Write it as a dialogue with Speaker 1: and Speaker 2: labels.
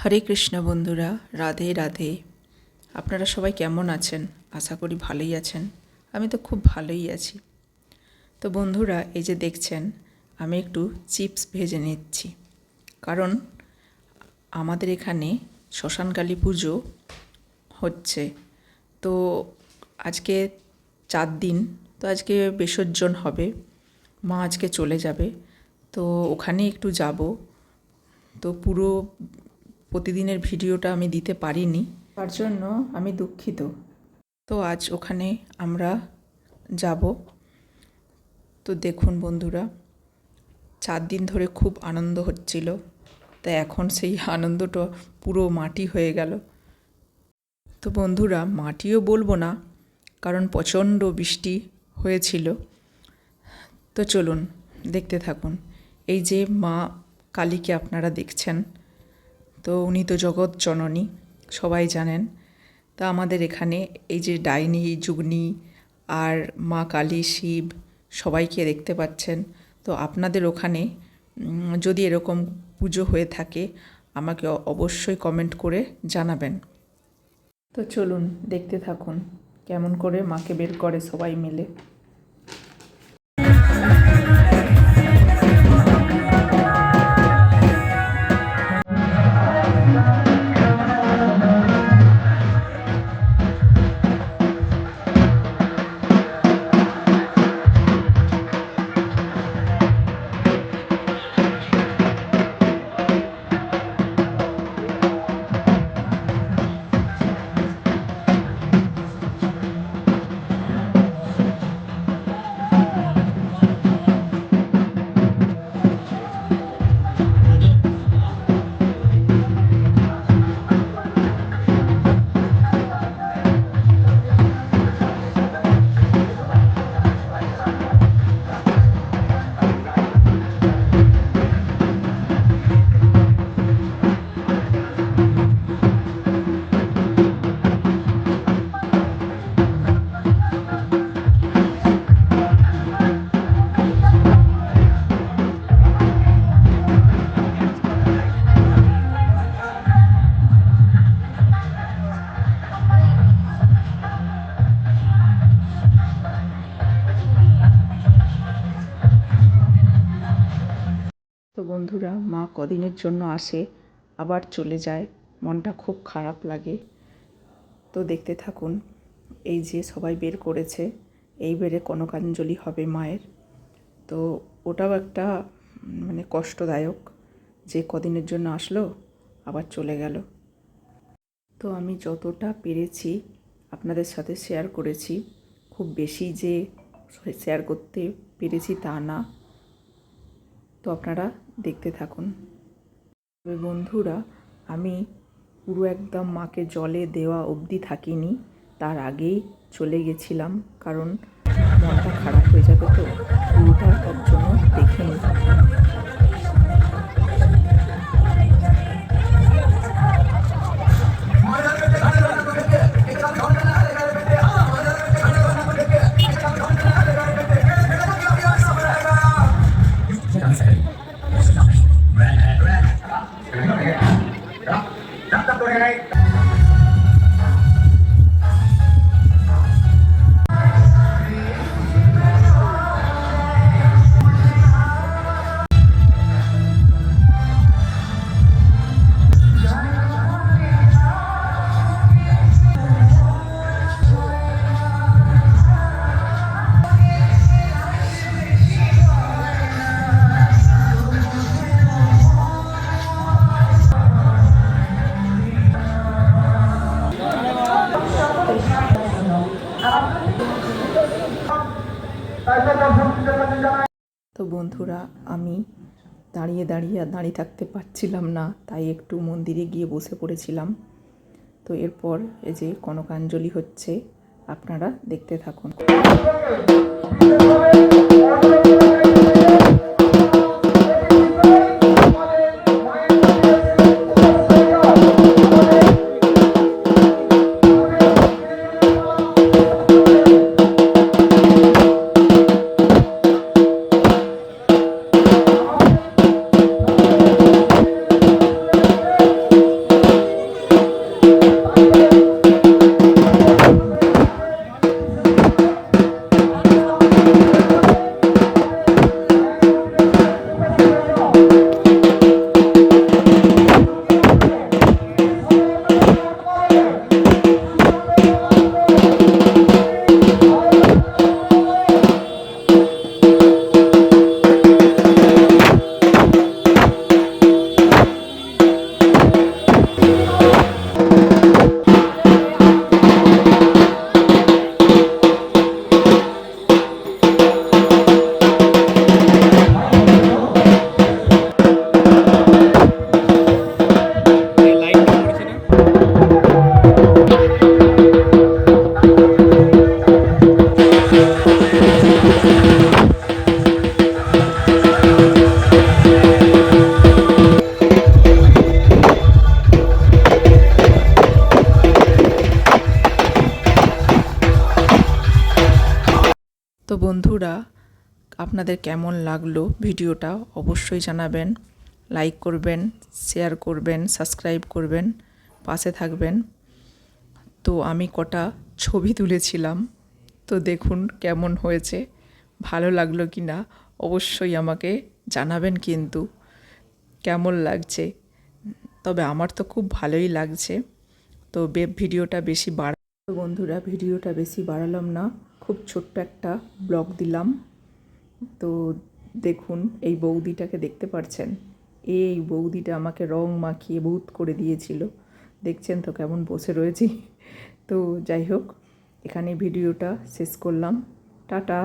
Speaker 1: হরে কৃষ্ণ বন্ধুরা, রাধে রাধে। আপনারা সবাই কেমন আছেন? আশা করি ভালোই আছেন। আমি তো খুব ভালোই আছি। তো বন্ধুরা, এই যে দেখছেন, আমি একটু চিপস ভেজে নিচ্ছি, কারণ আমাদের এখানে শ্মশানকালী পুজো হচ্ছে। তো আজকে 4 দিন, তো আজকে বিসর্জন হবে, মা আজকে চলে যাবে, তো ওখানে একটু যাব। তো পুরো প্রতিদিনের ভিডিওটা আমি দিতে পারিনি, তার জন্য আমি দুঃখিত। তো আজ ওখানে আমরা যাব। তো দেখুন বন্ধুরা, 4 দিন ধরে খুব আনন্দ হচ্ছিল, তাই এখন সেই আনন্দটা পুরো মাটি হয়ে গেল। তো বন্ধুরা, মাটিও বলবো না, কারণ প্রচণ্ড বৃষ্টি হয়েছিল। তো চলুন দেখতে থাকুন। এই যে মা কালীকে আপনারা দেখছেন, তো উনি তো জগৎ জননী, সবাই জানেন। তা আমাদের এখানে এই যে ডাইনি, যুগনি আর মা কালী, শিব সবাইকে দেখতে পাচ্ছেন। তো আপনাদের ওখানে যদি এরকম পুজো হয়ে থাকে, আমাকে অবশ্যই কমেন্ট করে জানাবেন। তো চলুন দেখতে থাকুন কেমন করে মাকে বের করে সবাই মিলে। তো বন্ধুরা, মা কদিনের জন্য আসে আবার চলে যায়, মনটা খুব খারাপ লাগে। তো দেখতে থাকুন। এই যে সবাই বের করেছে, এই বেরে কনকাঞ্জলি হবে মায়ের। তো ওটাও একটা কষ্টদায়ক, যে কদিনের জন্য আসলো আবার চলে গেল। তো আমি যতটা পেরেছি আপনাদের সাথে শেয়ার করেছি, খুব বেশি যে শেয়ার করতে পেরেছি তা না। তো আপনারা দেখতে থাকুন। তবে বন্ধুরা, আমি পুরো একদম মাকে জলে দেওয়া অবধি থাকিনি, তার আগেই চলে গেছিলাম, কারণ মনটা খারাপ হয়ে যাবে। তো পুরোটা তার জন্য দেখে নিই। তো বন্ধুরা, আমি দাঁড়িয়ে দাঁড়িয়ে থাকতে পারছিলাম না, তাই একটু মন্দিরে গিয়ে বসে পড়েছিলাম। তো এরপর এই যে কনকাঞ্জলি হচ্ছে, আপনারা দেখতে থাকুন। তো বন্ধুরা, আপনাদের কেমন লাগলো ভিডিওটা অবশ্যই জানাবেন, লাইক করবেন, শেয়ার করবেন, সাবস্ক্রাইব করবেন, পাশে থাকবেন। তো আমি কটা ছবি তুলেছিলাম, তো দেখুন কেমন হয়েছে, ভালো লাগলো কি না অবশ্যই আমাকে জানাবেন কিন্তু কেমন লাগছে। তবে আমার তো খুব ভালোই লাগছে। তো ভিডিওটা বেশি তো বন্ধুরা, ভিডিওটা বেশি বাড়ালাম না, খুব ছোট্ট একটা ব্লগ দিলাম। তো দেখুন এই বৌদিটাকে দেখতে পাচ্ছেন, এই বৌদিটা আমাকে রং মাখিয়ে বহুত করে দিয়েছিল, দেখছেন তো কেমন বসে রয়েছি। তো যাই হোক, এখানে ভিডিওটা শেষ করলাম, টাটা।